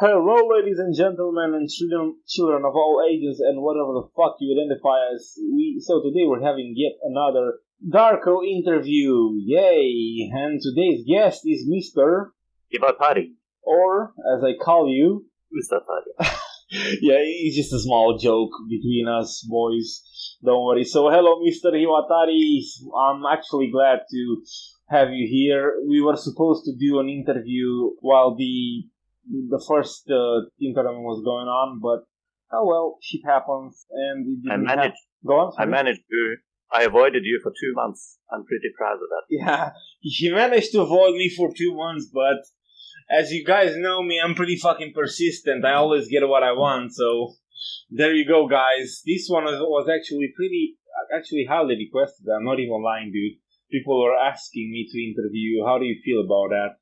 Hello, ladies and gentlemen, and children of all ages, and whatever the fuck you identify as. So today we're having yet another Darko interview. Yay! And today's guest is Mr. Hiwatari. Or, as I call you, Mr. Tari. Yeah, it's just a small joke between us boys. Don't worry. So, hello, Mr. Hiwatari. I'm actually glad to have you here. We were supposed to do an interview while the first team tournament was going on, but oh well, shit happens, and it didn't happen. Go on. I managed to. I avoided you for 2 months. I'm pretty proud of that. Yeah, he managed to avoid me for 2 months, but as you guys know me, I'm pretty fucking persistent. I always get what I want, so there you go, guys. This one was actually highly requested. I'm not even lying, dude. People were asking me to interview you. How do you feel about that?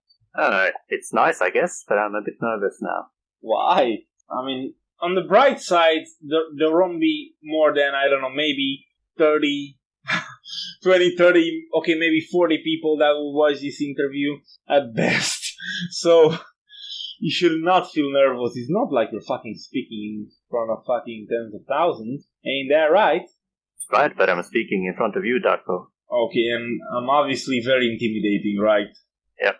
It's nice, I guess, but I'm a bit nervous now. Why? I mean, on the bright side, there won't be more than, I don't know, maybe 30, 20, 30, okay, maybe 40 people that will watch this interview at best. So, you should not feel nervous. It's not like you're fucking speaking in front of fucking tens of thousands. Ain't that right? It's right, but I'm speaking in front of you, Darko. Okay, and I'm obviously very intimidating, right? Yep.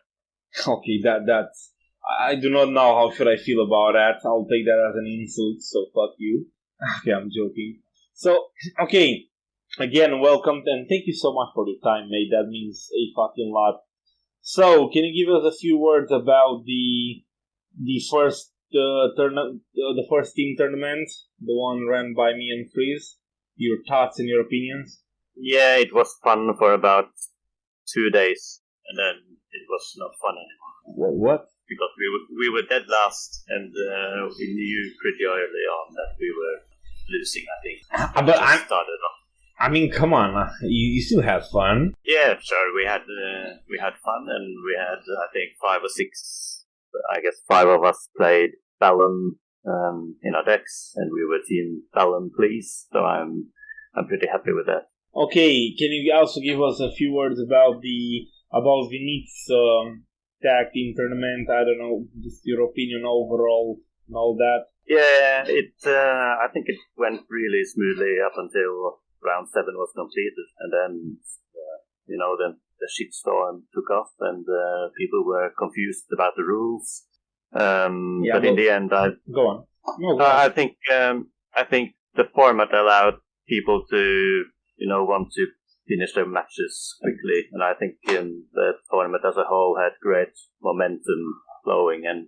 Okay, that's... I do not know how should I feel about that. I'll take that as an insult, so fuck you. Okay, I'm joking. So, okay, again, welcome, and thank you so much for the time, mate. That means a fucking lot. So, can you give us a few words about the first the first team tournament, the one ran by me and Freeze? Your thoughts and your opinions? Yeah, it was fun for about 2 days, and then it was not fun anymore. What? Because we were dead last, and we knew pretty early on that we were losing, I think. But I started off. I mean, come on, you still had fun. Yeah, sure, we had fun, and we had, I think, 5 or 6, I guess 5 of us played Ballon in our decks, and we were team Ballon Please, so I'm pretty happy with that. Okay, can you also give us a few words about Vinit's tag team tournament? I don't know, just your opinion overall and all that. Yeah, I think it went really smoothly up until round 7 was completed, and then the shitstorm took off, and people were confused about the rules. But in the end, go on. No, go on. I think the format allowed people to want to finish their matches quickly, and I think the tournament as a whole had great momentum flowing, and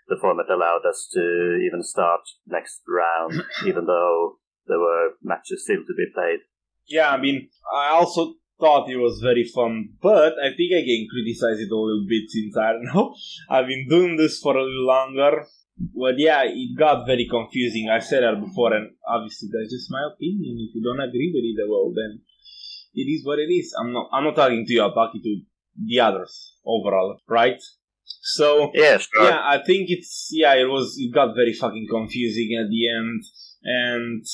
the format allowed us to even start next round, even though there were matches still to be played. Yeah, I mean, I also thought it was very fun, but I think I can criticize it a little bit since, I don't know, I've been doing this for a little longer. But yeah, it got very confusing. I said that before, and obviously that's just my opinion. If you don't agree with it, well, then it is what it is. I'm not talking to you. I'm talking to the others overall, right? So yeah, sure. Yeah, I think it got very fucking confusing at the end, and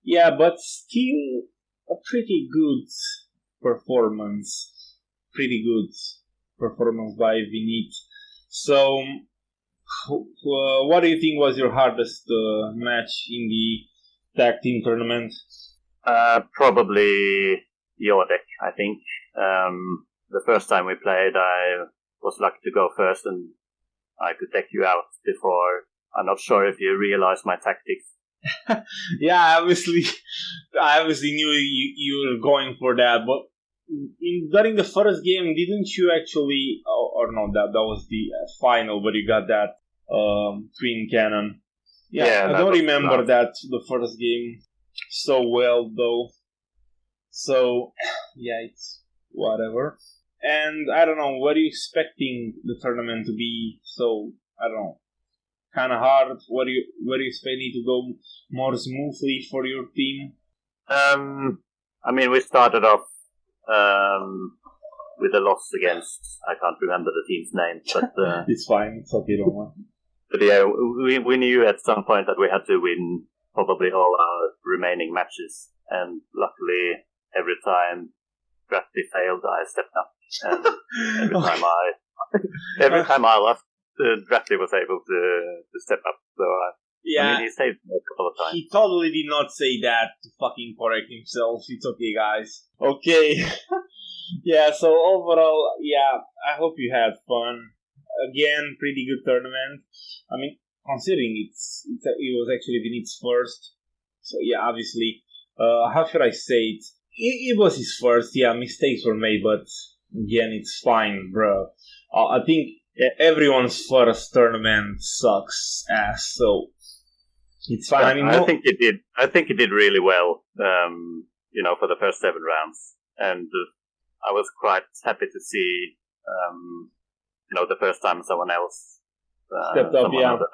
yeah, but still a pretty good performance by Vinit. So, what do you think was your hardest match in the tag team tournament? Probably your deck, I think. The first time we played, I was lucky to go first, and I could deck you out before. I'm not sure if you realized my tactics. Yeah, I obviously knew you were going for that, but during the first game, didn't you actually, or no, that was the final, but you got that twin cannon. Yeah, I don't remember that the first game so well though. So yeah, it's whatever. And I don't know, what are you expecting the tournament to be? So I don't know, kind of hard. What do you expect it to go more smoothly for your team? I mean, we started off with a loss against, I can't remember the team's name, but it's fine. It's okay, don't worry. But yeah, we knew at some point that we had to win probably all our remaining matches, and luckily every time Gravity failed, I stepped up, and every time I lost, Drafty was able to step up. So I mean, he saved me a couple of times. He totally did not say that to fucking correct himself. It's okay, guys. Okay. Yeah, so overall, yeah, I hope you had fun. Again, pretty good tournament. I mean, considering it was actually Vinit's first. So yeah, obviously, how should I say it? It was his first. Yeah, mistakes were made, but again, it's fine, bro. I think everyone's first tournament sucks ass, so it's fine. But I mean, I think it did. I think it did really well. For the first 7 rounds, and I was quite happy to see. The first time someone else stepped up. Yeah. Other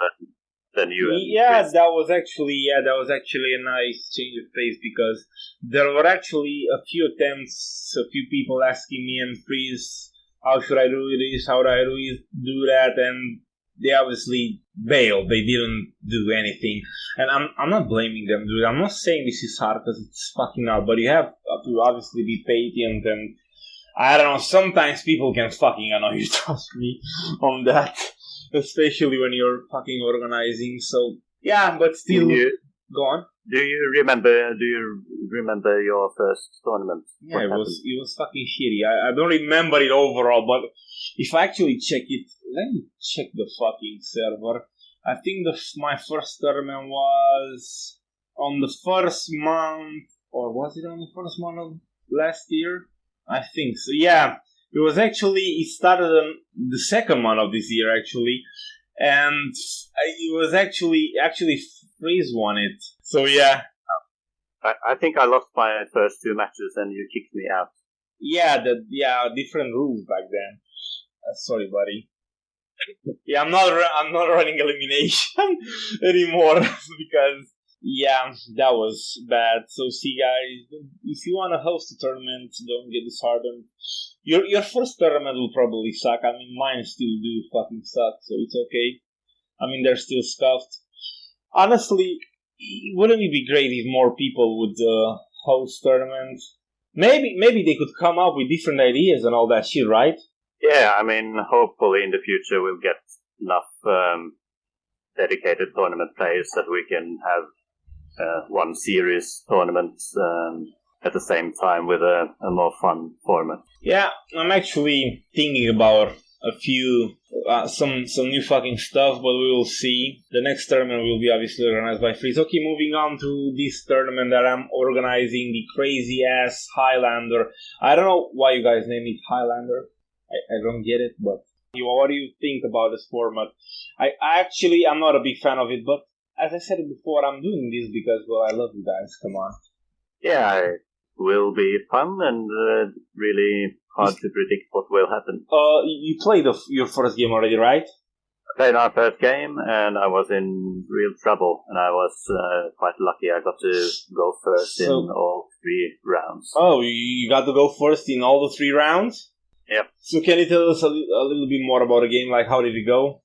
than you. Yeah, that was actually a nice change of pace because there were actually a few attempts, a few people asking me and Freeze, how should I do this, how do I do that, and they obviously bailed. They didn't do anything, and I'm not blaming them, dude. I'm not saying this is hard because it's fucking hard, but you have to obviously be patient, and I don't know. Sometimes people can fucking annoy you. Trust me on that. Especially when you're fucking organizing. So yeah, but still, go on. Do you remember your first tournament? Yeah, it was fucking shitty. I don't remember it overall, but if I actually check it, let me check the fucking server. I think my first tournament was on the first month, or was it on the first month of last year? I think so. Yeah. It started on the second month of this year, actually, and it was actually Freeze won it. So yeah. I think I lost my first 2 matches and you kicked me out. Yeah, different rules back then. Sorry, buddy. Yeah, I'm not running elimination anymore because yeah, that was bad. So see, guys, if you want to host a tournament, don't get disheartened. Your first tournament will probably suck. I mean, mine still do fucking suck, so it's okay. I mean, they're still scuffed. Honestly, wouldn't it be great if more people would host tournaments? Maybe they could come up with different ideas and all that shit, right? Yeah, I mean, hopefully in the future we'll get enough dedicated tournament players that we can have one series tournament at the same time with a more fun format. Yeah, I'm actually thinking about a few, some new fucking stuff, but we will see. The next tournament will be obviously organized by Freeze. Okay, moving on to this tournament that I'm organizing, the crazy ass Highlander. I don't know why you guys name it Highlander. I don't get it, but what do you think about this format? I'm not a big fan of it, but as I said before, I'm doing this because, well, I love you guys. Come on. Yeah, it will be fun and really hard to predict what will happen. You played your first game already, right? I played our first game and I was in real trouble, and I was quite lucky. I got to go first in all 3 rounds. Oh, you got to go first in all the 3 rounds? Yep. So can you tell us a little bit more about the game? Like, how did it go?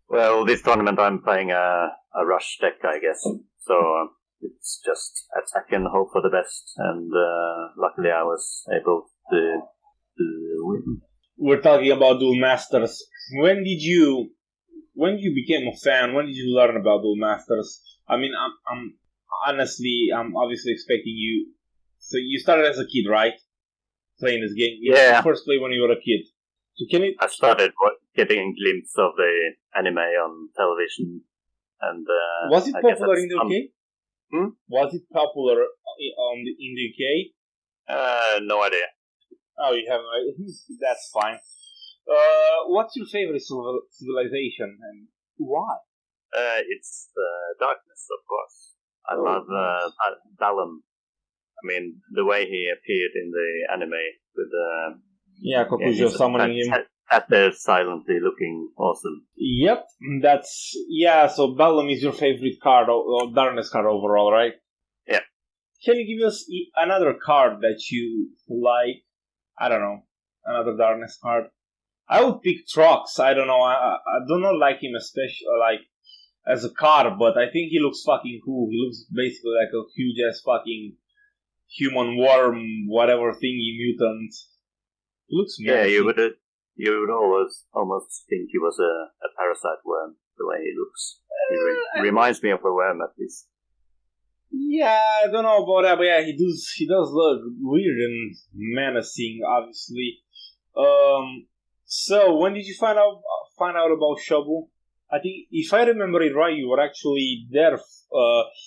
Well, this tournament I'm playing a rush deck, I guess. So it's just attack and hope for the best. And luckily I was able to win. We're talking about Duel Masters. When did you become a fan? When did you learn about Duel Masters? I mean, I'm obviously expecting you. So you started as a kid, right? Playing this game. Yeah. You first played when you were a kid. So I started getting a glimpse of the anime on television, and was it popular in the UK? Was it popular in the UK? No idea. Oh, you have no idea. That's fine. What's your favorite civilization and why? It's darkness, of course. I love Balam. I mean, the way he appeared in the anime with Kokujo summoning him. Sat there silently looking awesome. Yep, so Balam is your favorite card, or darkness card overall, right? Yeah. Can you give us another card that you like? I don't know, another darkness card. I would pick Trox. I don't know, I do not like him especially, like, as a card, but I think he looks fucking cool. He looks basically like a huge ass fucking human worm, whatever thingy mutant. Looks massive. Yeah, you would always almost think he was a parasite worm, the way he looks. He reminds me of a worm, at least. Yeah, I don't know about that, but yeah, he does look weird and menacing, obviously. So when did you find out about Shobu? I think, if I remember it right, you were actually there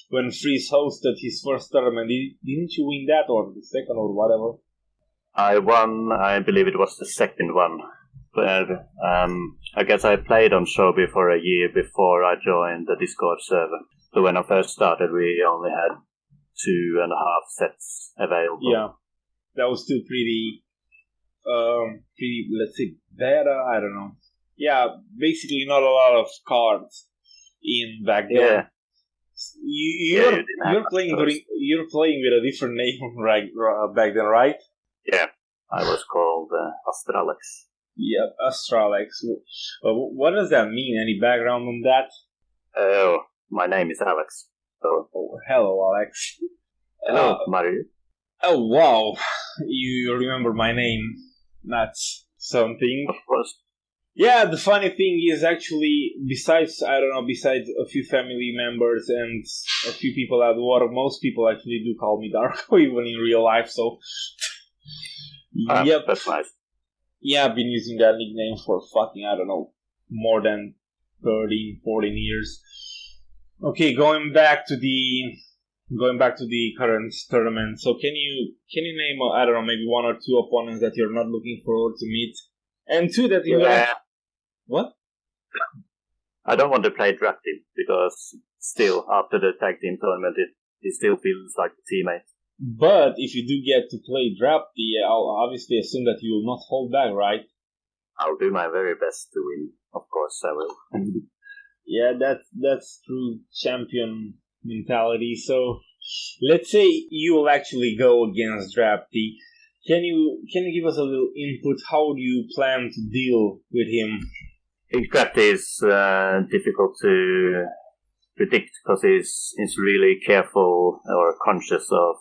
when Freeze hosted his first tournament. Didn't you win that, or the second, or whatever? I won, I believe it was the second one. But, I guess I played on Shobi for a year before I joined the Discord server. So when I first started, we only had 2.5 sets available. Yeah, that was still pretty, let's say, better. I don't know. Yeah, basically not a lot of cards in back then. Yeah. You're playing with a different name right back then, right? Yeah, I was called Astralex. Yep, Astralex. What does that mean? Any background on that? Oh, my name is Alex. So. Oh, hello, Alex. Hello, Mario. Oh, wow. You remember my name. That's something. Of course. Yeah, the funny thing is actually, besides a few family members and a few people at work, most people actually do call me Darko, even in real life, so... Yep. That's nice. Yeah, I've been using that nickname for fucking, I don't know, more than 13, 14 years. Okay, going back to the current tournament. So can you name, I don't know, maybe 1 or 2 opponents that you're not looking forward to meet, and 2 that you What? I don't want to play Draft Team because still after the tag team tournament, it still feels like a teammate. But if you do get to play Drafty, I'll obviously assume that you will not hold back, right? I'll do my very best to win. Of course, I will. Yeah, that's true champion mentality. So, let's say you will actually go against Drafty. Can you give us a little input? How do you plan to deal with him? I think Drafty is difficult to predict because he's really careful or conscious of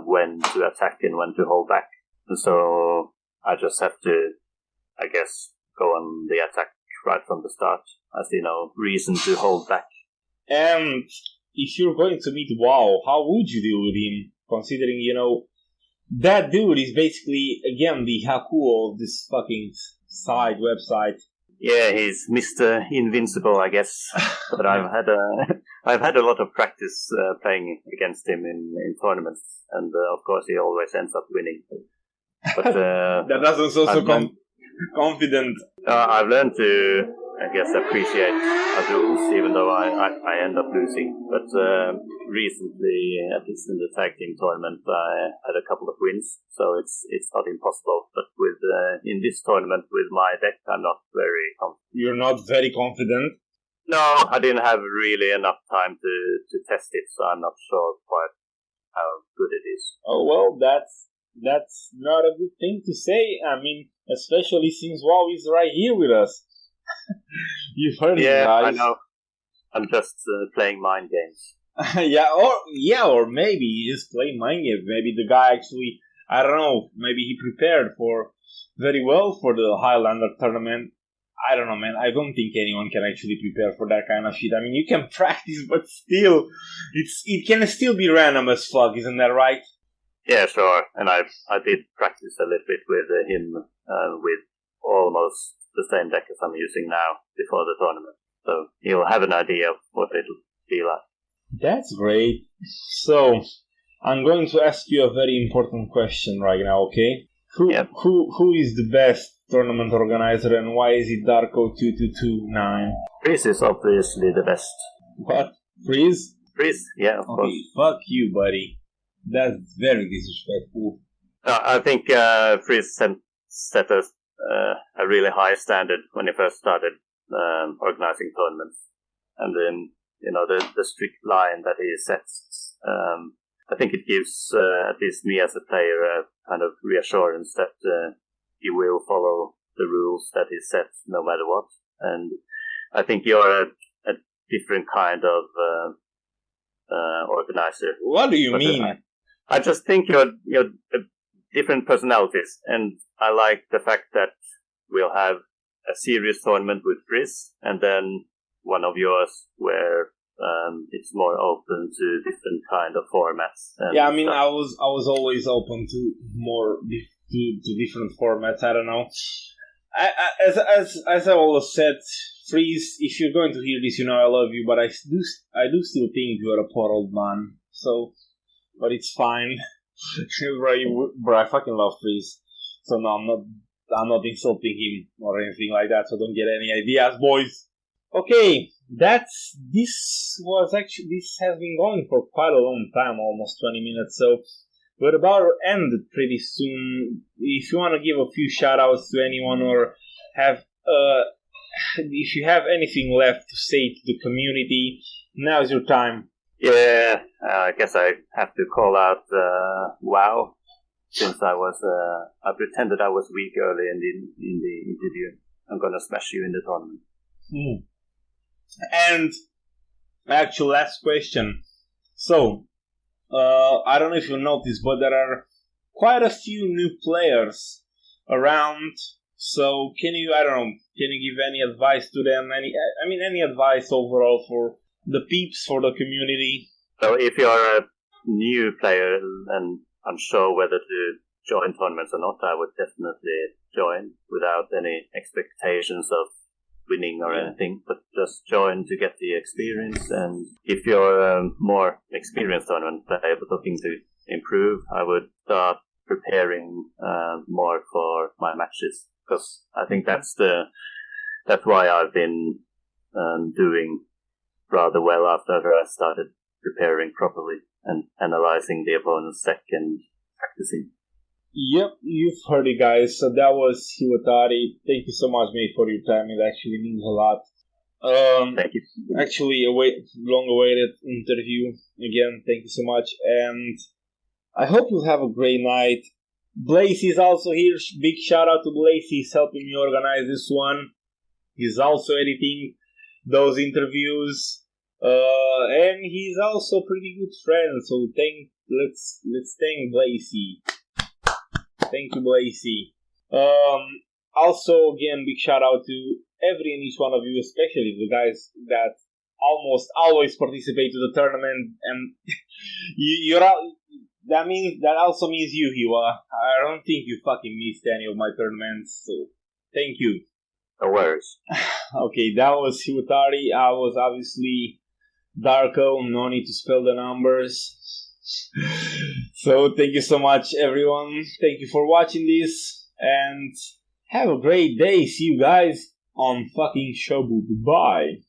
when to attack and when to hold back. So I just have to, I guess, go on the attack right from the start. I see no reason to hold back. And if you're going to meet WoW, how would you deal with him? Considering, that dude is basically, again, the Haku of this fucking website. Yeah, he's Mr. Invincible, I guess. But I've had a lot of practice playing against him in tournaments, and of course he always ends up winning. But that doesn't sound so confident. I've learned to, I guess, appreciate Abdul's, even though I end up losing. But recently, at least in the tag team tournament, I had a couple of wins, so it's not impossible. But in this tournament with my deck, I'm not very confident. You're not very confident? No, I didn't have really enough time to test it, so I'm not sure quite how good it is. Oh well, that's not a good thing to say. I mean, especially since WoW is right here with us. You've heard it, guys. Yeah, I know. I'm just playing mind games. or maybe he just playing mind games. Maybe the guy actually, I don't know, maybe he prepared very well for the Highlander tournament. I don't know, man. I don't think anyone can actually prepare for that kind of shit. I mean, you can practice, but still, it can still be random as fuck, isn't that right? Yeah, sure. And I did practice a little bit with him with almost the same deck as I'm using now before the tournament. So you'll have an idea of what it'll be like. That's great. So, I'm going to ask you a very important question right now, okay? Who is the best tournament organizer and why is it Darko 2229? Freeze is obviously the best. What? Freeze? Freeze, yeah, of course. Fuck you, buddy. That's very disrespectful. I think Freeze set a really high standard when he first started organizing tournaments. And then, the strict line that he sets, I think it gives at least me as a player a kind of reassurance that he will follow the rules that he sets no matter what. And I think you're a different kind of organizer. What do you mean? I just think you're different personalities, and I like the fact that we'll have a serious tournament with Chris, and then one of yours where it's more open to different kind of formats. Yeah, I mean, I was always open to to different formats. I don't know. As I always said, Freeze, if you're going to hear this, I love you, but I do still think you're a poor old man. So, but it's fine, bro. I fucking love Freeze. So no, I'm not insulting him or anything like that. So don't get any ideas, boys. Okay, this has been going for quite a long time, almost 20 minutes. So we're about to end pretty soon. If you want to give a few shout-outs to anyone or if you have anything left to say to the community, now's your time. Yeah, I guess I have to call out WoW, since I pretended I was weak early in the interview. I'm gonna smash you in the tournament. And actual last question. So, I don't know if you noticed, but there are quite a few new players around. So, can you give any advice to them? Any advice overall for the peeps, for the community? So, if you're a new player and unsure whether to join tournaments or not, I would definitely join without any expectations of winning or anything, but just join to get the experience. And if you're a more experienced tournament player but looking to improve, I would start preparing more for my matches, because I think that's why I've been doing rather well after I started preparing properly and analyzing the opponent's deck and practicing. Yep, you've heard it, guys. So that was Hiwatari. Thank you so much, mate, for your time. It actually means a lot. Thank you. Actually, long-awaited interview. Again, thank you so much. And I hope you have a great night. Blaze is also here. Big shout out to Blaze. He's helping me organize this one. He's also editing those interviews. And he's also a pretty good friend. So let's thank Blaze. Thank you, Blazy. Also, again, big shout out to every and each one of you, especially the guys that almost always participate to the tournament. And that also means you, Hiwa. I don't think you fucking missed any of my tournaments, so thank you. No worries. Okay, that was Hiwatari. I was obviously Darko. No need to spell the numbers. So thank you so much, everyone. Thank you for watching this, and have a great day. See you guys on fucking Shobu. Goodbye.